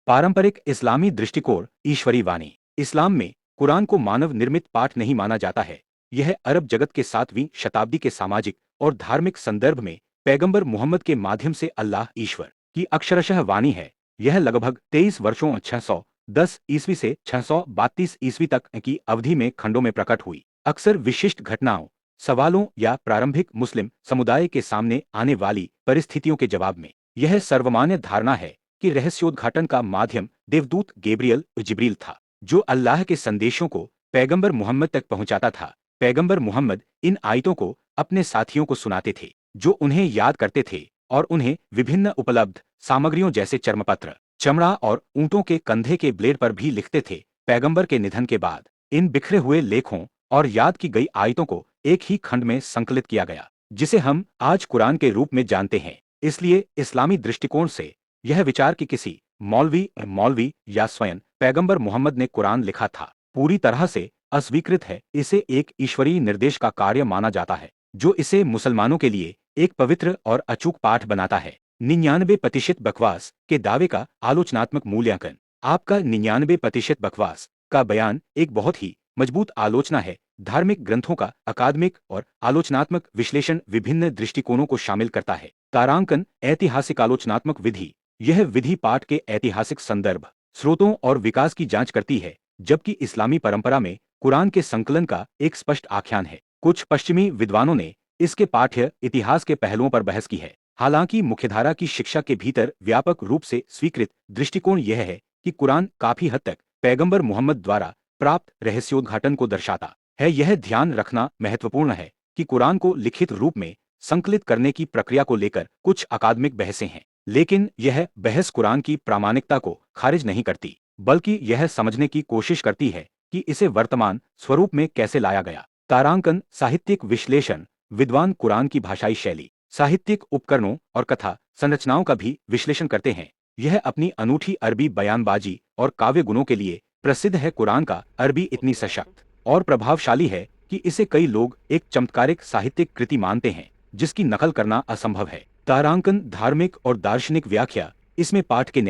पारंपरिक इस्लामी दृष्टिकोण। ईश्वरी वाणी। इस्लाम में कुरान को मानव निर्मित पाठ नहीं माना जाता है। यह अरब जगत के 7वीं शताब्दी के सामाजिक और धार्मिक संदर्भ में पैगंबर मुहम्मद के माध्यम से अल्लाह ईश्वर की अक्षरशः वाणी है। यह लगभग 23 वर्षों 610 ईस्वी से 632 ईस्वी तक की अवधि में खंडों में प्रकट हुई। अक्सर विशिष्ट घटनाओं, सवालों या प्रारंभिक मुस्लिम समुदाय के सामने आने वाली परिस्थितियों के जवाब में। यह सर्वमान्य धारणा है कि रहस्योद्घाटन का माध्यम देवदूत जिब्रील था, जो अल्लाह के संदेशों को पैगंबर मुहम्मद तक पहुंचाता था। पैगंबर मुहम्मद इन आयतों को अपने साथियों को सुनाते थे, जो उन्हें याद करते थे और उन्हें विभिन्न उपलब्ध सामग्रियों जैसे चर्मपत्र, चमड़ा और ऊंटों के कंधे के ब्लेड पर भी लिखते थे। पैगंबर के निधन के बाद इन बिखरे हुए लेखों और याद की गई आयतों को एक ही खंड में संकलित किया गया, जिसे हम आज कुरान के रूप में जानते हैं। इसलिए इस्लामी दृष्टिकोण से यह विचार कि किसी मौलवी या स्वयं पैगंबर मुहम्मद ने कुरान लिखा था, पूरी तरह से अस्वीकृत है। इसे एक ईश्वरीय निर्देश का कार्य माना जाता है, जो इसे मुसलमानों के लिए एक पवित्र और अचूक पाठ बनाता है। 99% बकवास के दावे का आलोचनात्मक मूल्यांकन। आपका 99% बकवास का बयान एक बहुत ही मजबूत आलोचना है। धार्मिक ग्रंथों का अकादमिक और आलोचनात्मक विश्लेषण विभिन्न दृष्टिकोणों को शामिल करता है। तारांकन। ऐतिहासिक आलोचनात्मक विधि। यह विधि पाठ के ऐतिहासिक संदर्भ, स्रोतों और विकास की जांच करती है, जबकि इस्लामी परंपरा में कुरान के संकलन का एक स्पष्ट आख्यान है। कुछ पश्चिमी विद्वानों ने इसके पाठ्य इतिहास के पहलुओं पर बहस की है। हालांकि मुख्यधारा की शिक्षा के भीतर व्यापक रूप से स्वीकृत दृष्टिकोण यह है कि कुरान काफी हद तक पैगंबर मुहम्मद द्वारा प्राप्त रहस्योद्घाटन को दर्शाता है। यह ध्यान रखना महत्वपूर्ण है कि कुरान को लिखित रूप में संकलित करने की प्रक्रिया को लेकर कुछ अकादमिक बहसें हैं, लेकिन यह बहस कुरान की प्रामाणिकता को खारिज नहीं करती, बल्कि यह समझने की कोशिश करती है कि इसे वर्तमान स्वरूप में कैसे लाया गया। तारांकन। साहित्यिक विश्लेषण। विद्वान कुरान की भाषाई शैली, साहित्यिक उपकरणों और कथा संरचनाओं का भी विश्लेषण करते हैं। यह अपनी अनूठी अरबी बयानबाजी और काव्य गुणों के लिए प्रसिद्ध है। कुरान का अरबी इतनी सशक्त और प्रभावशाली है कि इसे कई लोग एक चमत्कारिक साहित्यिक कृति मानते हैं, जिसकी नकल करना असंभव है। तारांकन। धार्मिक और दार्शनिक व्याख्या। इसमें पाठ के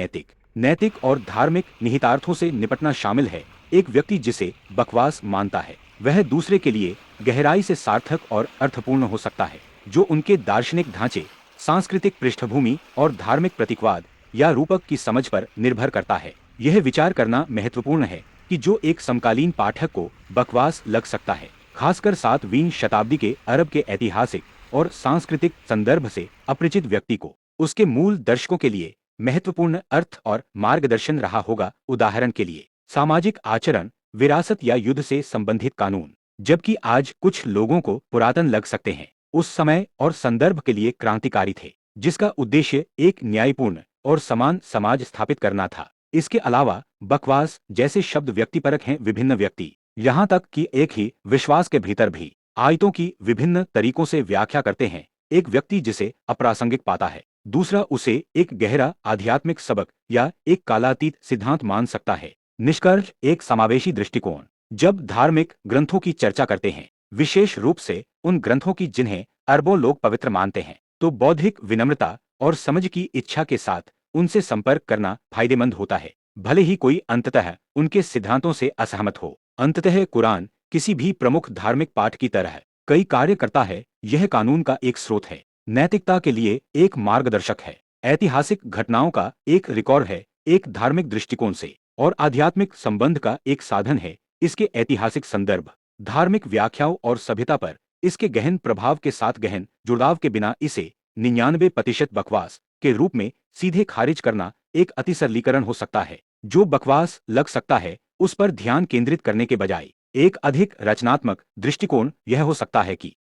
नैतिक और धार्मिक निहितार्थों से निपटना शामिल है। एक व्यक्ति जिसे बकवास मानता है, वह दूसरे के लिए गहराई से सार्थक और अर्थपूर्ण हो सकता है, जो उनके दार्शनिक ढांचे, सांस्कृतिक पृष्ठभूमि और धार्मिक प्रतीकवाद या रूपक की समझ पर निर्भर करता है। यह विचार करना महत्वपूर्ण है कि जो एक समकालीन पाठक को बकवास लग सकता है, खासकर 7वीं शताब्दी के अरब के ऐतिहासिक और सांस्कृतिक संदर्भ से अपरिचित व्यक्ति को, उसके मूल दर्शकों के लिए महत्वपूर्ण अर्थ और मार्गदर्शन रहा होगा। उदाहरण के लिए सामाजिक आचरण, विरासत या युद्ध से संबंधित कानून। जबकि आज कुछ लोगों को पुरातन लग सकते हैं, उस समय और संदर्भ के लिए क्रांतिकारी थे, जिसका उद्देश्य एक न्यायपूर्ण और समान समाज स्थापित करना था। इसके अलावा बकवास जैसे शब्द व्यक्तिपरक हैं। विभिन्न व्यक्ति, यहाँ तक कि एक ही विश्वास के भीतर भी, आयतों की विभिन्न तरीकों से व्याख्या करते हैं। एक व्यक्ति जिसे अप्रासंगिक पाता है, दूसरा उसे एक गहरा आध्यात्मिक सबक या एक कालातीत सिद्धांत मान सकता है। निष्कर्ष। एक समावेशी दृष्टिकोण। जब धार्मिक ग्रंथों की चर्चा करते हैं, विशेष रूप से उन ग्रंथों की जिन्हें अरबों लोग पवित्र मानते हैं, तो बौद्धिक विनम्रता और समझ की इच्छा के साथ उनसे संपर्क करना फायदेमंद होता है, भले ही कोई अंततः उनके सिद्धांतों से असहमत हो। अंततः कुरान किसी भी प्रमुख धार्मिक पाठ की तरह कई कार्य करता है। यह कानून का एक स्रोत है, नैतिकता के लिए एक मार्गदर्शक है, ऐतिहासिक घटनाओं का एक रिकॉर्ड है, एक धार्मिक दृष्टिकोण से, और आध्यात्मिक संबंध का एक साधन है। इसके ऐतिहासिक संदर्भ, धार्मिक व्याख्याओं और सभ्यता पर इसके गहन प्रभाव के साथ गहन जुड़ाव के बिना इसे 99% बकवास के रूप में सीधे खारिज करना एक अति सरलीकरण हो सकता है। जो बकवास लग सकता है, उस पर ध्यान केंद्रित करने के बजाय एक अधिक रचनात्मक दृष्टिकोण यह हो सकता है कि